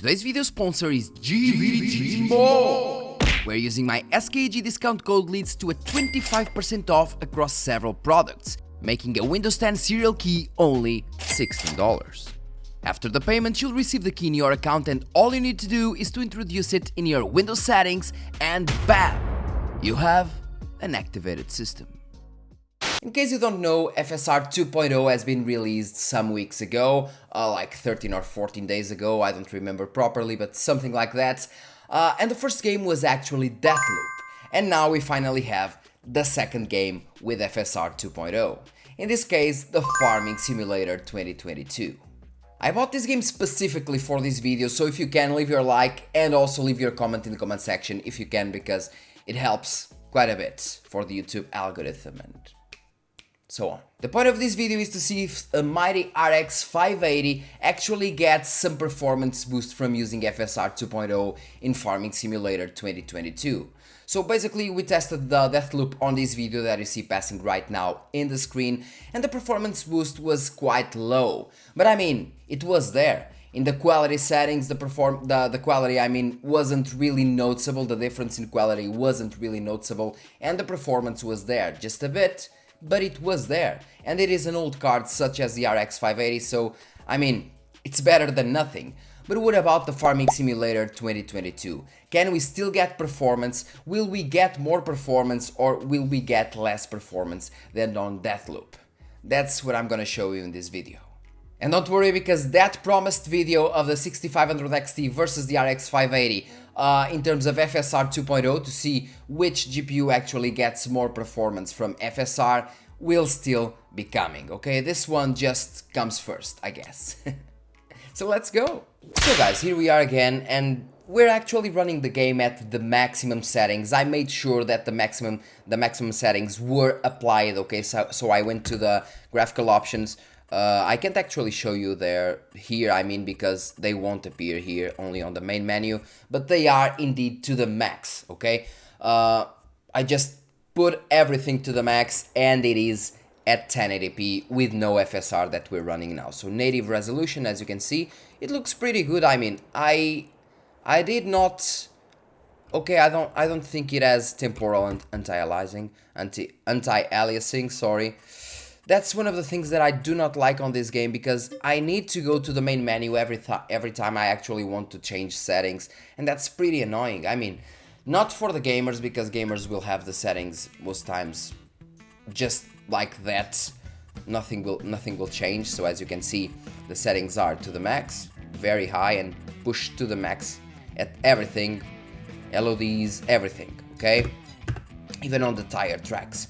Today's video sponsor is GVG Mall, where using my SKG discount code leads to a 25% off across several products, making a Windows 10 serial key only $16. After the payment, you'll receive the key in your account and all you need to do is to introduce it in your Windows settings and bam! You have an activated system. In case you don't know, FSR 2.0 has been released some weeks ago, like 13 or 14 days ago, I don't remember properly, but something like that. And the first game was actually Deathloop, and now we finally have the second game with FSR 2.0. In this case, the Farming Simulator 2022. I bought this game specifically for this video, so if you can, leave your like and also leave your comment in the comment section if you can, because it helps quite a bit for the YouTube algorithm and so on. The point of this video is to see if a mighty RX 580 actually gets some performance boost from using FSR 2.0 in Farming Simulator 2022. So basically we tested the Deathloop on this video that you see passing right now in the screen, and the performance boost was quite low. But I mean, it was there. In the quality settings, the quality, I mean, wasn't really noticeable, the difference in quality wasn't really noticeable, and the performance was there, just a bit, but it was there. And it is an old card such as the RX 580, so I mean, it's better than nothing. But what about the Farming Simulator 2022? Can we still get performance? Will we get more performance or will we get less performance than on Deathloop? That's what I'm gonna show you in this video. And don't worry, because that promised video of the 6500 XT versus the RX 580 in terms of FSR 2.0 to see which GPU actually gets more performance from FSR will still be coming, okay? This one just comes first, I guess. So let's go! So guys, here we are again, and we're actually running the game at the maximum settings. I made sure that the maximum settings were applied, okay? So I went to the graphical options. I can't actually show you here, I mean, because they won't appear here, only on the main menu, but they are indeed to the max, okay? I just put everything to the max and it is at 1080p with no FSR that we're running now. So native resolution, as you can see, it looks pretty good. I mean, I did not, okay, I don't think it has temporal and anti-aliasing, sorry. That's one of the things that I do not like on this game, because I need to go to the main menu every time I actually want to change settings, and that's pretty annoying. I mean, not for the gamers, because gamers will have the settings most times just like that. Nothing will change. So as you can see, the settings are to the max, very high, and pushed to the max at everything, LODs, everything, okay? Even on the tire tracks.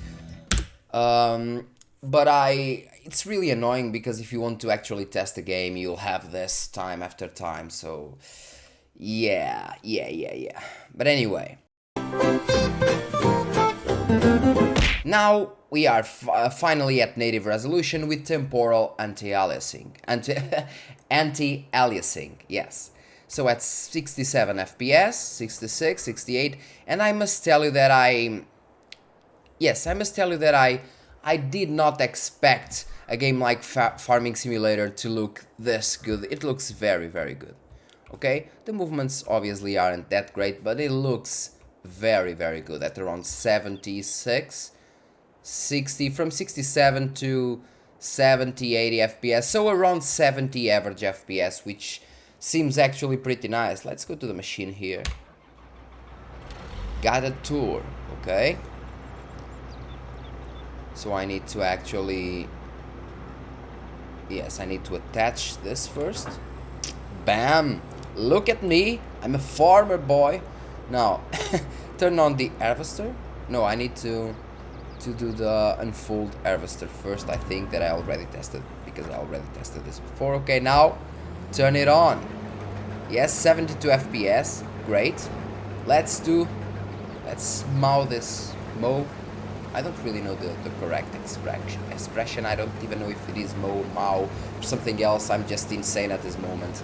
But it's really annoying, because if you want to actually test the game, you'll have this time after time, so yeah. But anyway, now we are finally at native resolution with temporal anti-aliasing, yes. So at 67 FPS, 66, 68, and I must tell you that I did not expect a game like Farming Simulator to look this good. It looks very, very good. Okay, the movements obviously aren't that great, but it looks very, very good at around 76, 60, from 67 to 70, 80 FPS, so around 70 average FPS, which seems actually pretty nice. Let's go to the machine here. Guided tour, okay. So I need to actually, yes, I need to attach this first. Bam! Look at me, I'm a farmer boy. Now, turn on the harvester. No, I need to do the unfold harvester first. I think that I already tested, because I already tested this before. Okay, now, turn it on. Yes, 72 FPS, great. Let's mow this, I don't really know the correct expression. I don't even know if it is mow, or something else. I'm just insane at this moment.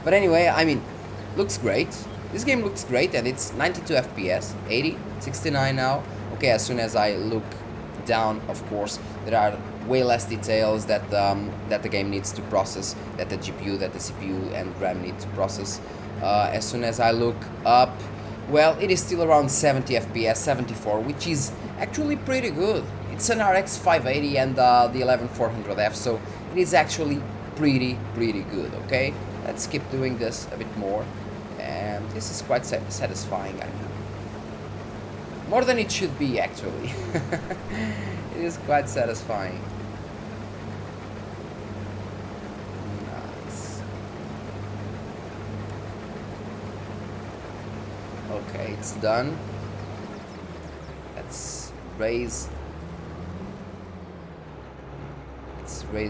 But anyway, I mean, looks great. This game looks great, and it's 92 FPS, 80, 69 now. Okay, as soon as I look down, of course, there are way less details that that the game needs to process, that the GPU, that the CPU and RAM need to process. As soon as I look up, well, it is still around 70 FPS, 74, which is actually pretty good. It's an RX 580 and the 11400F, so it is actually pretty good. Okay, let's keep doing this a bit more, and this is quite satisfying. I mean, more than it should be, actually. It is quite satisfying. Nice. Okay, it's done. Let's raise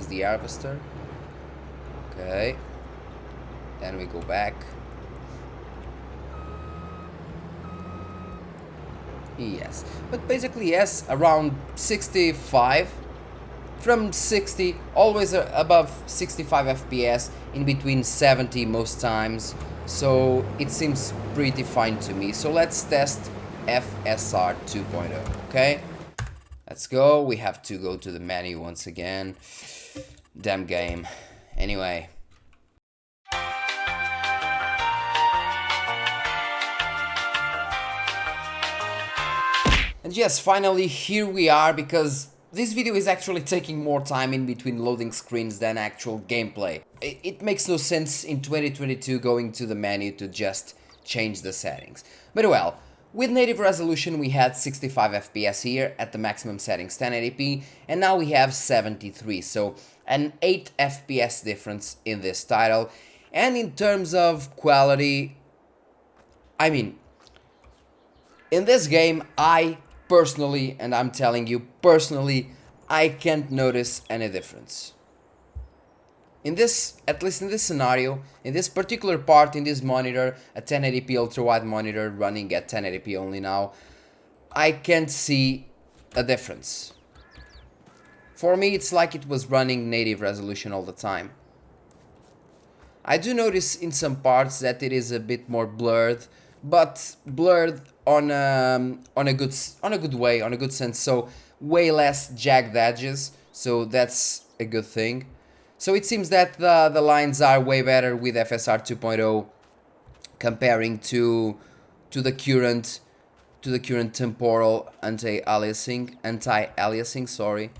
the harvester. Okay. Then we go back. Yes, but basically yes, around 65, from 60, always above 65 FPS, in between 70 most times, so it seems pretty fine to me. So let's test FSR 2.0, okay? Let's go. We have to go to the menu once again. Damn game. Anyway. And yes, finally here we are, because this video is actually taking more time in between loading screens than actual gameplay. It makes no sense in 2022 going to the menu to just change the settings. But well, with native resolution we had 65 FPS here at the maximum settings 1080p, and now we have 73, so an 8 FPS difference in this title. And in terms of quality, I mean, in this game I personally, and I'm telling you personally, I can't notice any difference. In this, at least in this scenario, in this particular part, in this monitor, a 1080p ultra-wide monitor running at 1080p only now, I can't see a difference. For me, it's like it was running native resolution all the time. I do notice in some parts that it is a bit more blurred, but blurred on a good way, on a good sense, so way less jagged edges, so that's a good thing. So it seems that the lines are way better with FSR 2.0 comparing to the current temporal anti-aliasing, sorry.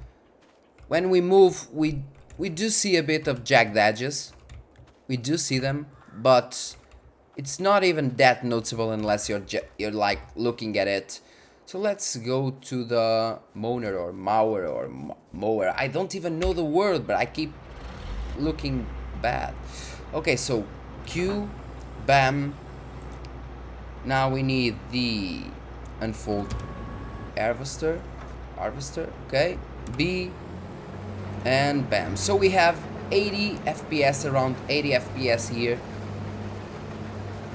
When we move, we do see a bit of jagged edges. We do see them, but it's not even that noticeable unless you're like looking at it. So let's go to the mower. I don't even know the word, but I keep looking bad. Okay, so Q, bam. Now we need the unfold harvester. Okay, B, and bam. So we have 80 FPS, around 80 FPS here.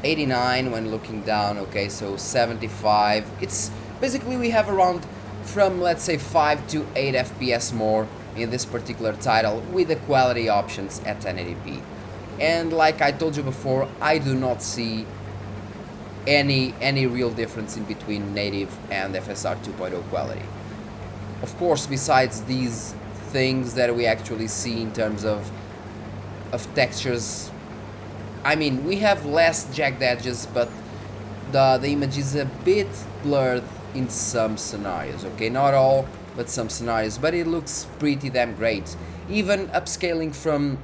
89 when looking down. Okay, so 75. It's basically we have around from, let's say, 5 to 8 FPS more in this particular title with the quality options at 1080p. And like I told you before, I do not see any real difference in between native and FSR 2.0 quality. Of course, besides these things that we actually see in terms of textures, I mean, we have less jagged edges, but the image is a bit blurred in some scenarios, okay? Not all, but some scenarios, but it looks pretty damn great. Even upscaling from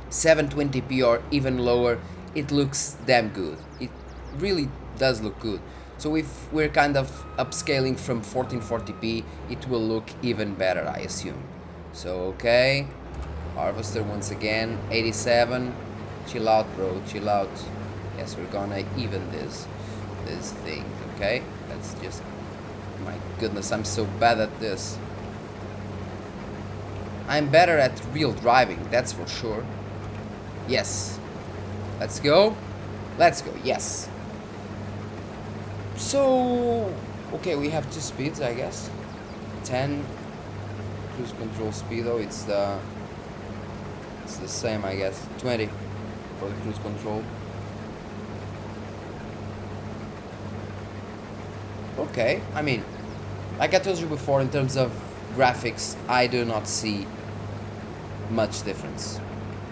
720p or even lower, it looks damn good. It really does look good. So if we're kind of upscaling from 1440p, it will look even better, I assume. So, okay, harvester once again, 87. Chill out, bro, chill out. Yes, we're gonna even this thing, okay? Let's just, my goodness, I'm so bad at this. I'm better at real driving, that's for sure. Yes. Let's go. Let's go, yes. So, okay, we have two speeds, I guess. 10 cruise control speed, though, it's the same, I guess. 20 for the cruise control. Okay, I mean, like I told you before, in terms of graphics, I do not see much difference.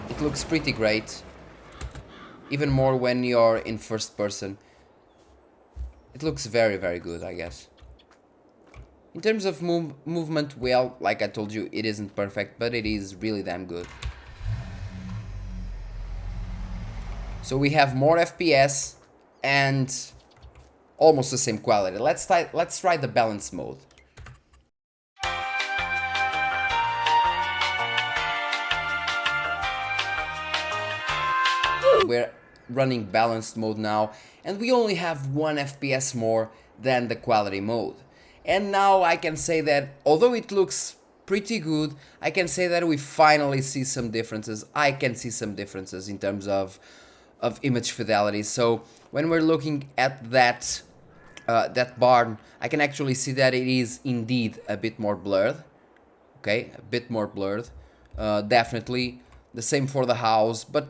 It looks pretty great, even more when you're in first person. It looks very, very good, I guess. In terms of movement, well, like I told you, it isn't perfect, but it is really damn good. So we have more FPS and almost the same quality. Let's try the balanced mode. We're running balanced mode now, and we only have 1 FPS more than the quality mode. And now I can say that although it looks pretty good, I can say that we finally see some differences. I can see some differences in terms of image fidelity. So when we're looking at that bar, I can actually see that it is indeed a bit more blurred. Okay, a bit more blurred. Definitely the same for the house, but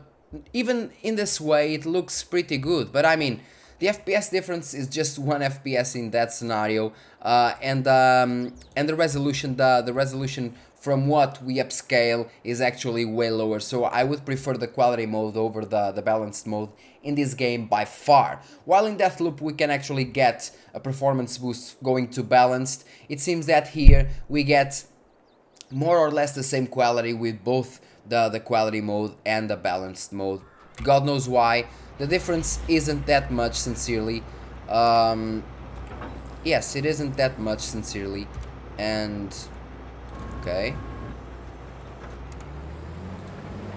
even in this way it looks pretty good. But I mean, the FPS difference is just 1 FPS in that scenario, and the resolution from what we upscale is actually way lower. So I would prefer the quality mode over the balanced mode in this game by far. While in Deathloop we can actually get a performance boost going to balanced, it seems that here we get more or less the same quality with both the quality mode and the balanced mode. God knows why. The difference isn't that much, sincerely. Yes, it isn't that much, sincerely. And okay.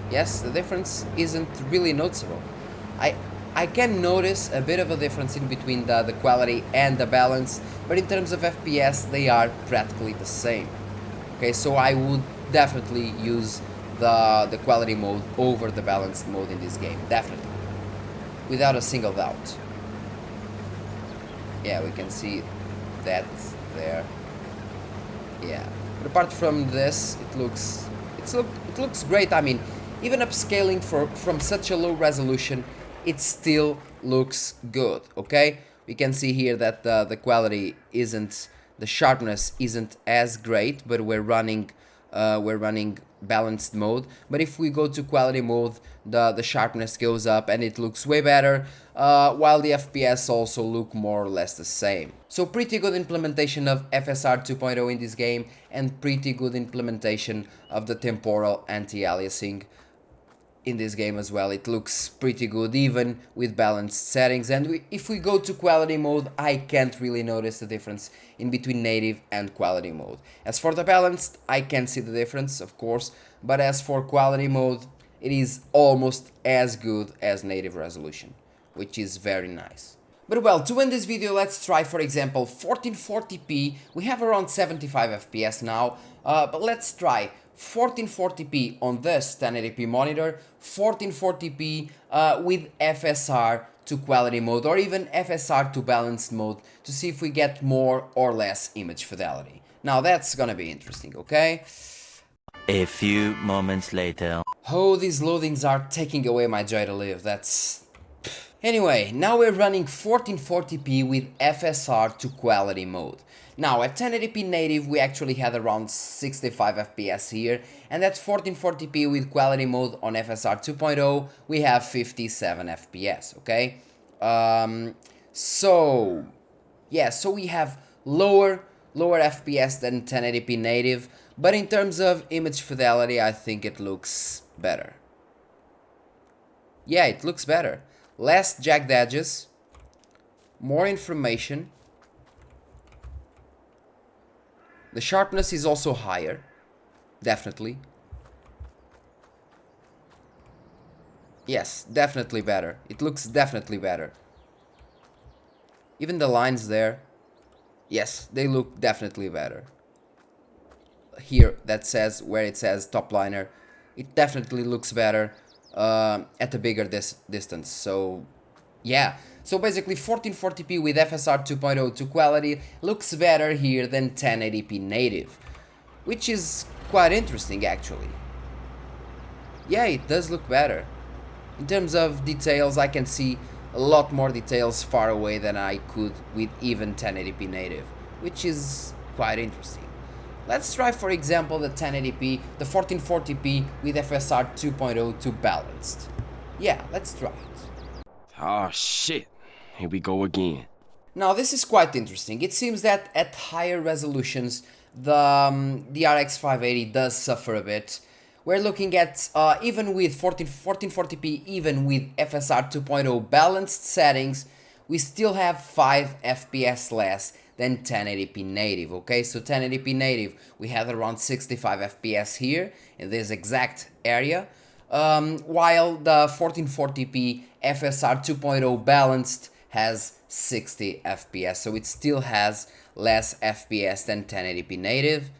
Yes, the difference isn't really noticeable. I can notice a bit of a difference in between the quality and the balance, but in terms of FPS they are practically the same. Okay, so I would definitely use the quality mode over the balanced mode in this game, definitely, without a single doubt. Yeah, we can see that there. Yeah, but apart from this, it looks great. I mean, even upscaling from such a low resolution, it still looks good. Okay, we can see here that the quality isn't, the sharpness isn't as great, but we're running balanced mode. But if we go to quality mode, the sharpness goes up and it looks way better, while the FPS also look more or less the same. So pretty good implementation of FSR 2.0 in this game, and pretty good implementation of the temporal anti-aliasing in this game as well. It looks pretty good even with balanced settings. And if we go to quality mode, I can't really notice the difference in between native and quality mode. As for the balanced, I can see the difference, of course, but as for quality mode, it is almost as good as native resolution, which is very nice. But well, to end this video, let's try, for example, 1440p. We have around 75 FPS now, but let's try 1440p on this 1080p monitor, 1440p with FSR to quality mode, or even FSR to balanced mode, to see if we get more or less image fidelity. Now that's gonna be interesting, okay? A few moments later. Oh, these loadings are taking away my joy to live, that's... Anyway, now we're running 1440p with FSR to quality mode. Now at 1080p native we actually had around 65 FPS here, and at 1440p with quality mode on FSR 2.0 we have 57 FPS, okay? So we have lower FPS than 1080p native, but in terms of image fidelity I think it looks better. Yeah, it looks better. Less jagged edges, more information. The sharpness is also higher, definitely. Yes, definitely better. It looks definitely better. Even the lines there, yes, they look definitely better. Here, that says, where it says top liner, it definitely looks better at a bigger distance. So yeah, so basically 1440p with FSR 2.0 to quality looks better here than 1080p native, which is quite interesting actually. Yeah, it does look better. In terms of details, I can see a lot more details far away than I could with even 1080p native, which is quite interesting. Let's try, for example, the 1080p, the 1440p with FSR 2.0 to balanced. Yeah, let's try it. Oh shit, here we go again. Now this is quite interesting. It seems that at higher resolutions the RX 580 does suffer a bit. We're looking at even with 1440p, even with FSR 2.0 balanced settings, we still have 5 FPS less than 1080p native, okay? So 1080p native, we have around 65 FPS here in this exact area, while the 1440p FSR 2.0 balanced has 60 FPS, so it still has less FPS than 1080p native.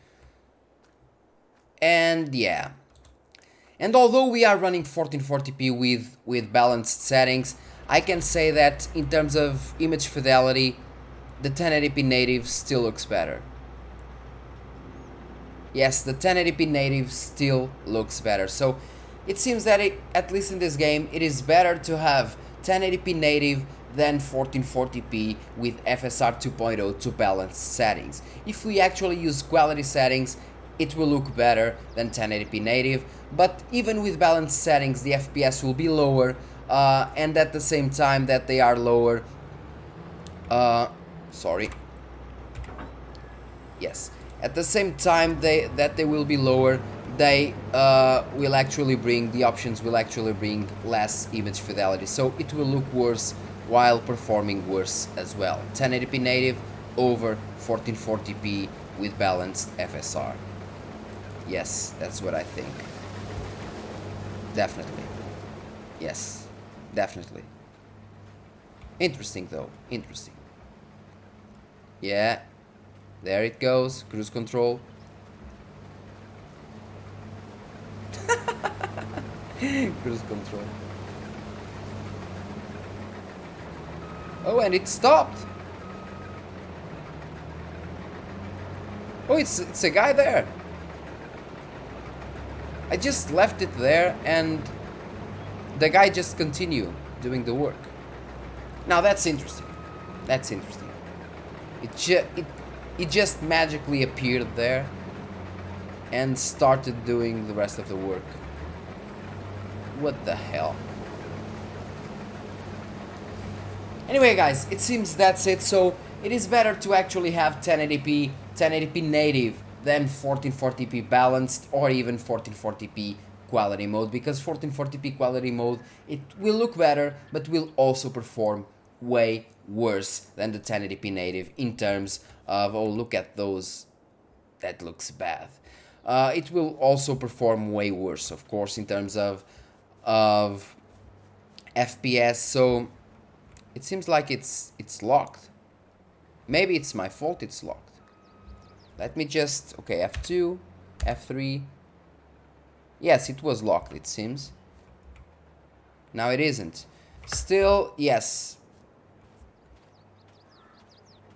And yeah, and although we are running 1440p with balanced settings, I can say that in terms of image fidelity, the 1080p native still looks better. Yes, the 1080p native still looks better. So it seems that at least in this game, it is better to have 1080p native than 1440p with FSR 2.0 to balanced settings. If we actually use quality settings, it will look better than 1080p native, but even with balanced settings, the FPS will be lower, and at the same time that they are lower, at the same time that they will be lower, they will actually bring, the options will actually bring less image fidelity, so it will look worse while performing worse as well. 1080p native over 1440p with balanced FSR. Yes, that's what I think. Definitely. Yes, definitely. Interesting though, interesting. Yeah, there it goes, cruise control. Cruise control. Oh, and it stopped. Oh, it's a guy there. I just left it there and the guy just continued doing the work. Now that's interesting. That's interesting. It just magically appeared there and started doing the rest of the work. What the hell? Anyway guys, it seems that's it. So it is better to actually have 1080p native than 1440p balanced or even 1440p quality mode, because 1440p quality mode, it will look better but will also perform way worse than the 1080p native in terms of, oh look at those, that looks bad. It will also perform way worse, of course, in terms of FPS. So it seems like it's locked. Maybe it's my fault it's locked. Let me just, okay, F2, F3. Yes, it was locked, it seems. Now it isn't. Still, yes.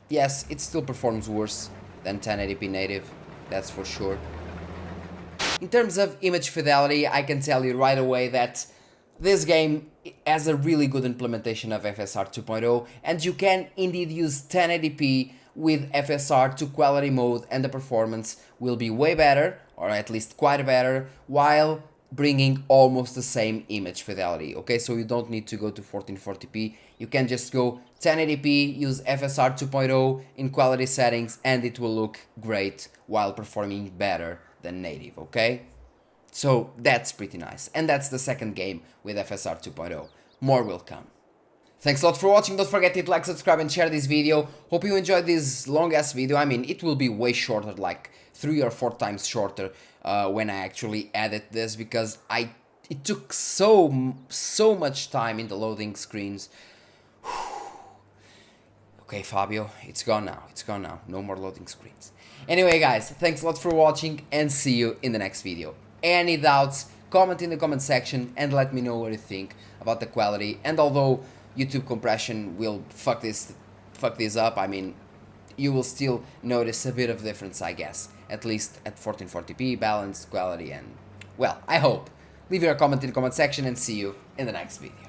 Yes, it still performs worse than 1080p native, that's for sure. In terms of image fidelity, I can tell you right away that this game has a really good implementation of FSR 2.0, and you can indeed use 1080p with FSR to quality mode, and the performance will be way better, or at least quite better, while bringing almost the same image fidelity. Okay, so you don't need to go to 1440p, you can just go 1080p, use FSR 2.0 in quality settings, and it will look great while performing better than native, okay? So that's pretty nice, and that's the second game with FSR 2.0. More will come. Thanks a lot for watching, don't forget to hit like, subscribe and share this video. Hope you enjoyed this long ass video. I mean, it will be way shorter, like 3 or 4 times shorter when I actually edit this, because it took so much time in the loading screens. Okay, Fabio, it's gone now, no more loading screens. Anyway guys, thanks a lot for watching and see you in the next video. Any doubts, comment in the comment section and let me know what you think about the quality. And although YouTube compression will fuck this up, I mean, you will still notice a bit of difference, I guess, at least at 1440p, balanced quality, and well, I hope. Leave your comment in the comment section and see you in the next video.